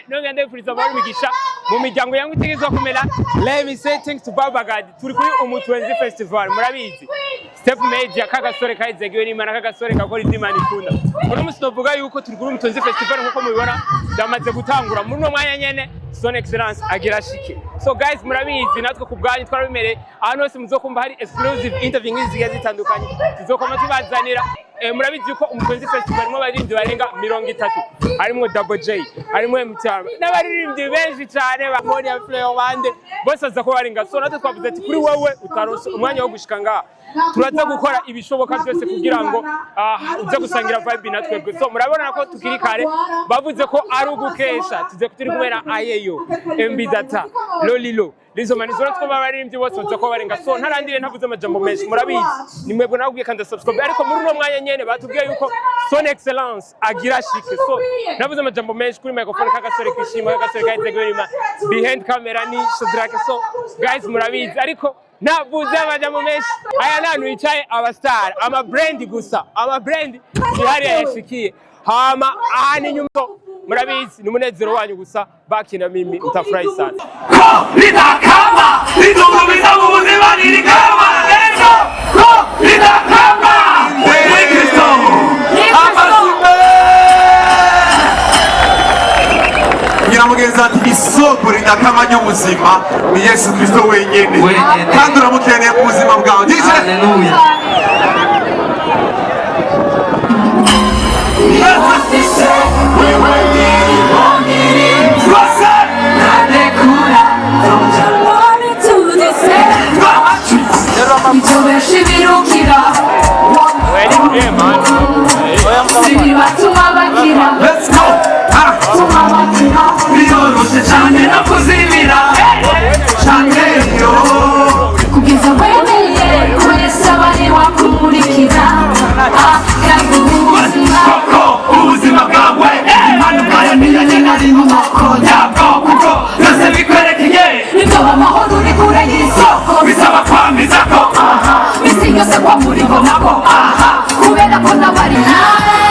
cyane nongende kuriza bari migisha mu miryango yangu itegezwa kumera. Let me say thanks to Baba God. Turi kuri Umutwenzi Festival murabizi. Step Media kagasore kayizegiwe n'Imana kagasore gakora iby'Imana ikunda. Uno musi novuga yuko turi kuri Umutwenzi Festival nkuko mubibona damaze gutangura muri no mwanya nyene Son Excellence agira shike. So guys murabizi natwe ku bwanyu twarabimereye ahantu hose muzokumva hari exclusive interview ngizigiye zitandukanye tuzokoma tubazanira. Murabizi ko Umutwenzi Festival mo baririmbyi barenga 30 harimo Double J harimo MTR n'abaririmbyi benshi cyane bamoni ya Fleo bande bose aza ko baringa. So natwe twavuze ati kuri wowe utarose umwanya wo gushika ngaha turaza gukora ibishoboka byose kugira ngo uze gusangira vibe natwe. So murabona ko tukiri kare bavuze ko ari ugukesha tuze kutiri kubera ayeyo MB Data Lolilo Lizo manizora two baririmbyi bose baza ko barenga. So ntarandire ntavuze amajambo menshi murabizi nimwebwe nabwiye kandi subscribe ariko muri no mwanya nyene batubwiye yuko Son Excellence agira shike. So navuze amajambo menshi kuri microphone kagasore kishima kagasore kayizegiwe behind camera ni Shadrake. So guys murabizi ariko navuze amajambo menshi aya nantu yicaye abastar ama brand gusa ama brand ihari yashikiye hama ahani nyumo murabizi numunezero wanyu gusa bakina mimi utafurahi sana. Nitakama nitugumiza mu buzima nilikama neno nitakama ni Kristo Mugenza ati isoko ridakama ry'ubuzima ni Yesu Kristo wenyene kandi uramukeneye ku buzima bwawe. Haleluya. Let's go. Biyoroshe cyane nakuzibira changeyo kugeza wemeye kwesaba ni wakumurikira ubuzima bwawe impano bwayo niyagena ari mu mako yabwo kuko byose bikwerekeye nitoba amahoro uri kure y'isoko bisaba kwamiza ko bisinyose kwa muriho nako kubera ko nabari nawe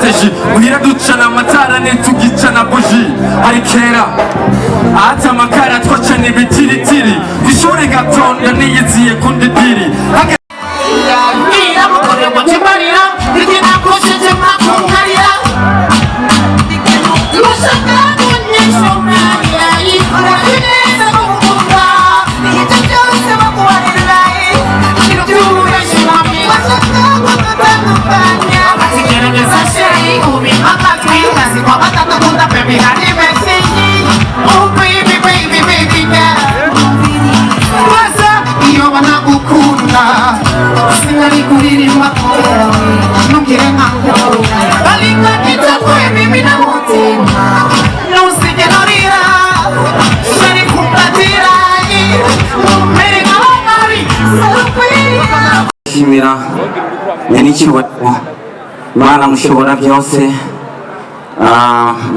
strategy uhira ducana amatara netugicana buji arikera ata makara twacana ibitiritiri ishore gatonda niyiziye kundidiri Let's go. baby, I never say oh baby, baby, baby girl. What's up? Iyo wanakukunda singali kuririmba nungire nkaho balinga nitakuye mimi na mutima nusije norira sari kumpatira mumere nk'abari shimira nyanicyubahiro Mana mushobora byose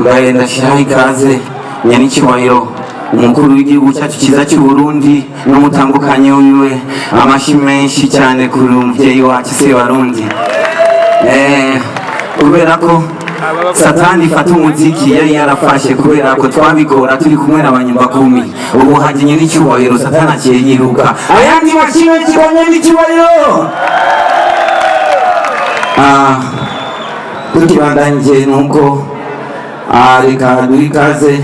mbaye ndashiraho ikaze nyanicyubahiro umukuru w'igihugu cyacu cyiza cy'u Burundi n'umutandukanye wiwe amashi menshi cyane kuri umuvyeyi wacu se Barundi kubera ko Satani fata umuziki yari yarafashe kubera ko twabikora turi kumwe n'abanyumba 10 ubu haje nyanicyubahiro Satani aciye yiruka ayandi mashimwe kibonye n'icyubahiro tukibandanje nuko reka durikaze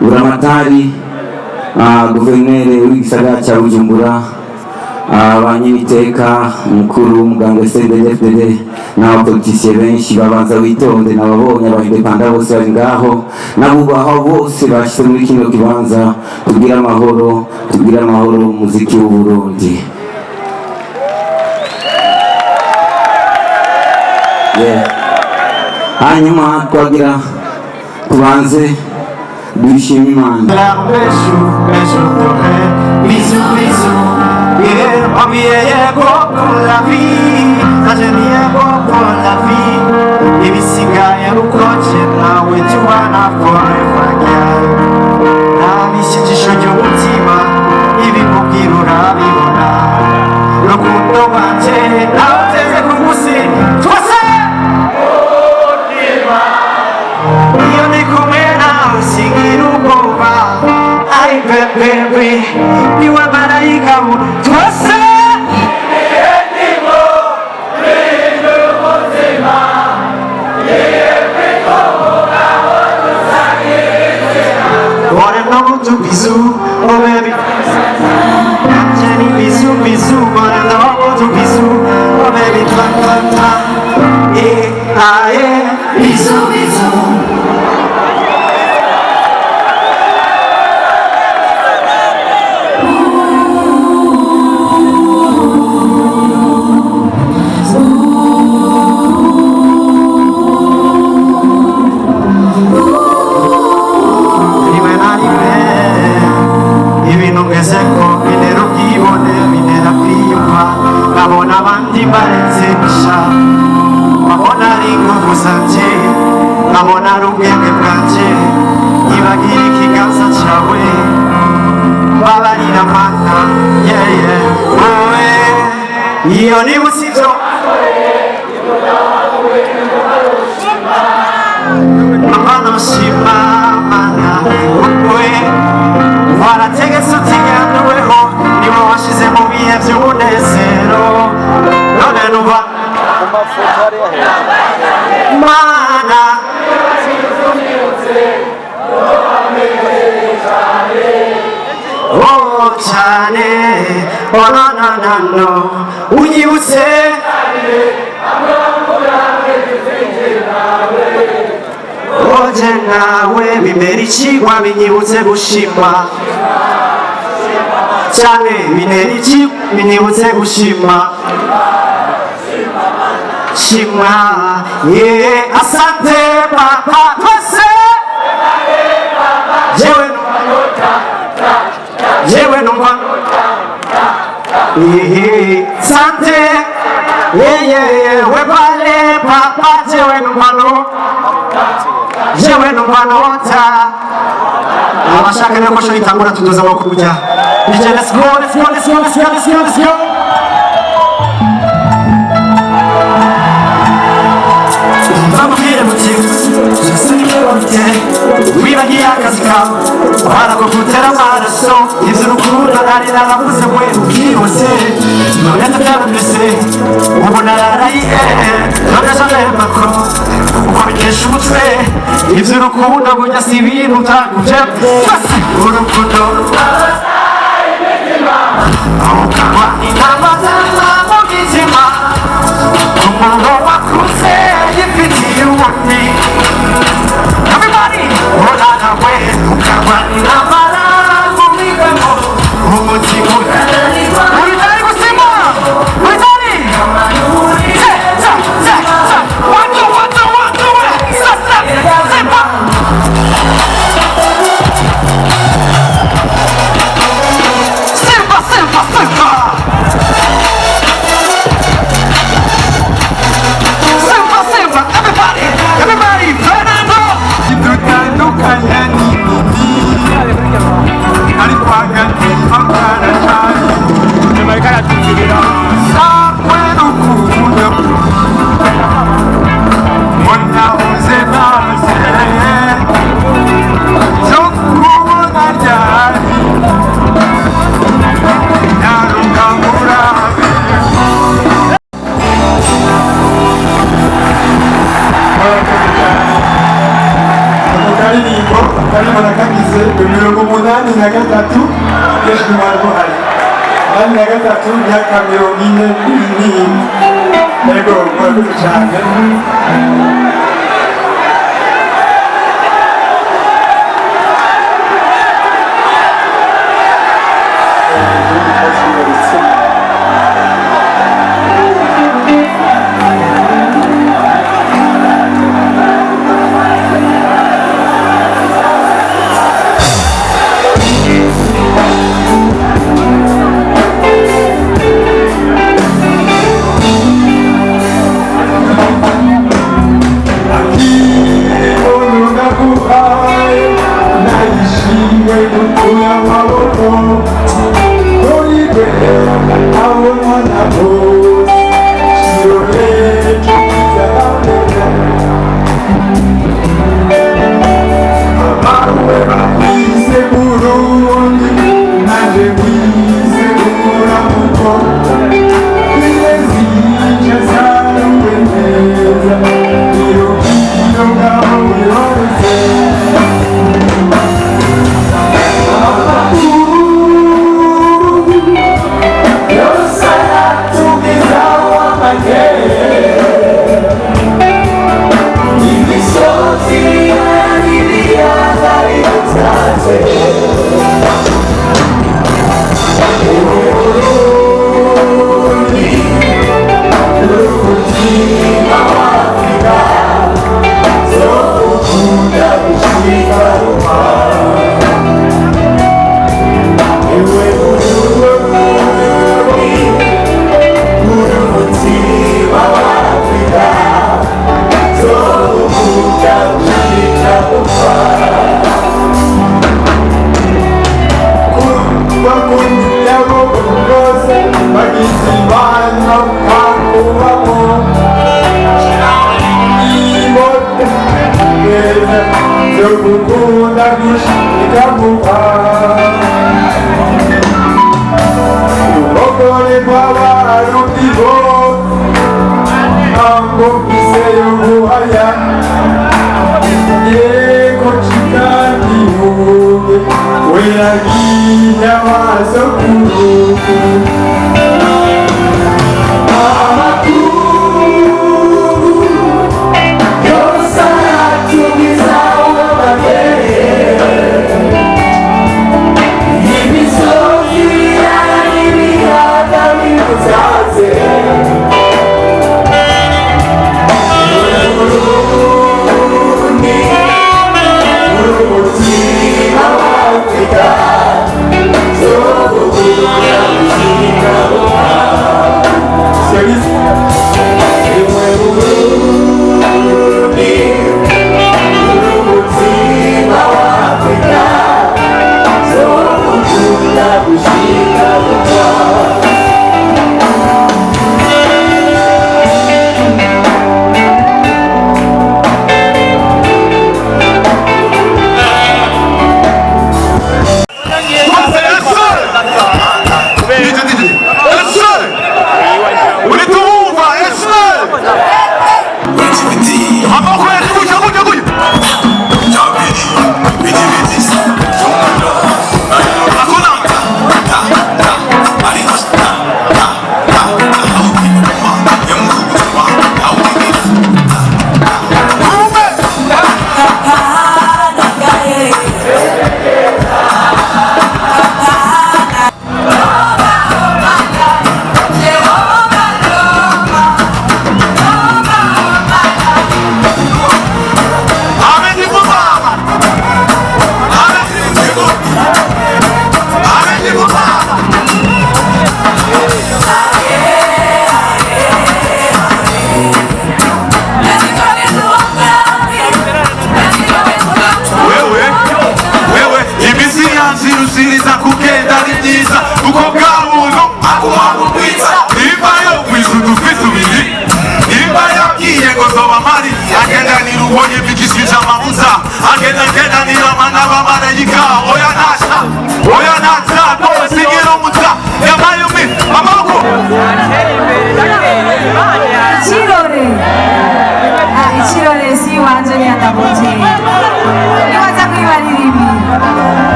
buramatari guverineri w'igisagara cya Bujumbura abanyibiteka umukuru w'umuganga CNDD-FDD n'abapolitisiye benshi babanza witonde n'ababonye abahindepanda bose bari ngaho n'abubaho bose bashyize muri kino kibanza tugira amahoro umuziki w'u Burundi. Hanyuma twagira tubanze dushima Imana. Bisous, bisous, yeah, on vient pour la vie, ça je viens pour la vie. Et bisiga ya rukoche nawe tubana forever girl. Nabishijisho ry'umutima ibimubwira urabibona. Rukundo wanje nawuteze ku musi twese. Iyo ndi kumwe nawe singira ubwoba. Ay baby, you are marayika twese. Bisous, oh baby. Jenny, bisous, bisous, but I know to bisous, oh baby, tra tra tra. Yeah, bisous, bisous. Nabona rubwenge bwanje ibagira ikiganza cyawe babarira Mana wowe iyo ni busivyo Mana shima Mana wowe warategetse utiganweho niwe washize mu bihe by'umunezero none nuba Mana oh cyane oh no unyibutse oje nawe bimera ikigwa binyibutse gushima cyane binyibutse gushima shima yeah asante papa twese jewe numva sante we pale papa jewe numva nota abashaka nuko shuri itangura tuduza amaboko kujya let's go Zamubwire mutima Jasuniye wabite Wibagiye akazi kawe Baragukutera amaraso Ivy'urukundo nari naravuze we ubwirose None ndabyarumvise Ubu nararaye None janembako Uko bikesha umutwe Ivy'urukundo burya si ibintu utaguje Urukundo Aho kagwa intama zama mu bwizima Umuntu wakuze yifitiye ubundi Everybody Ego, murakoze cyane.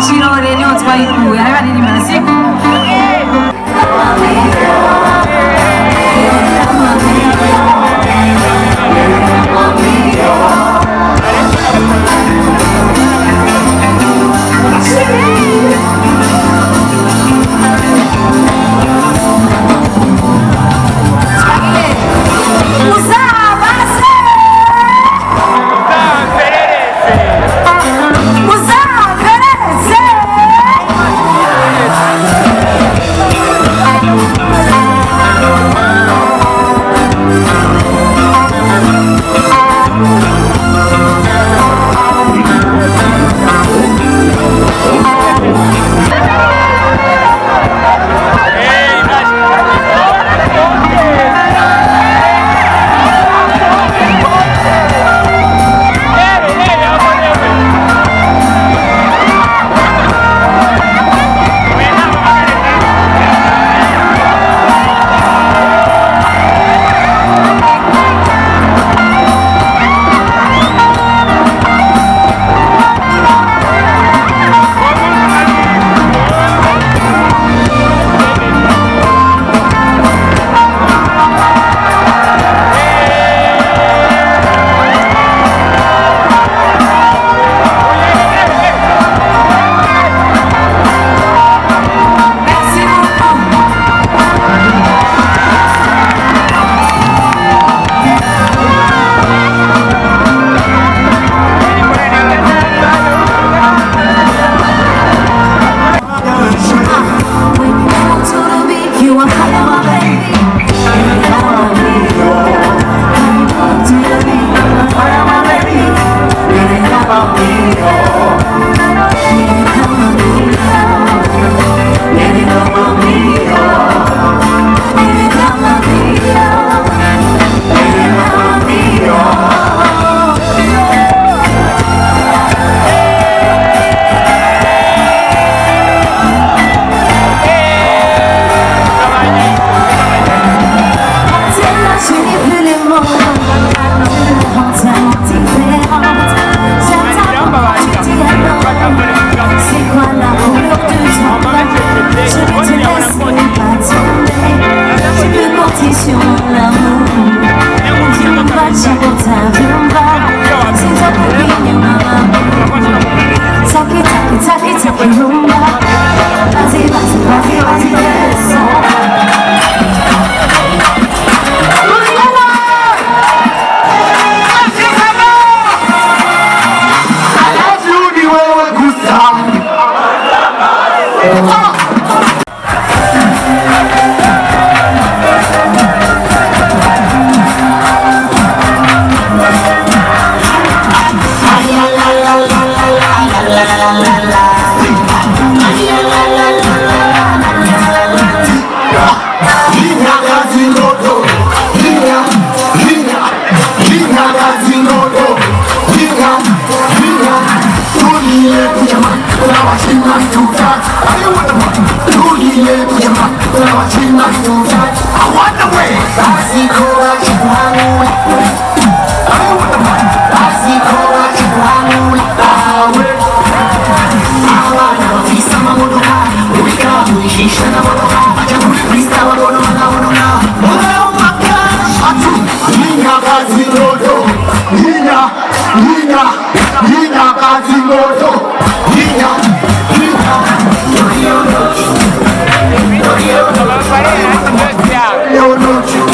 Chirore ni otwa iku, ya bari ni masiku. Yo, no,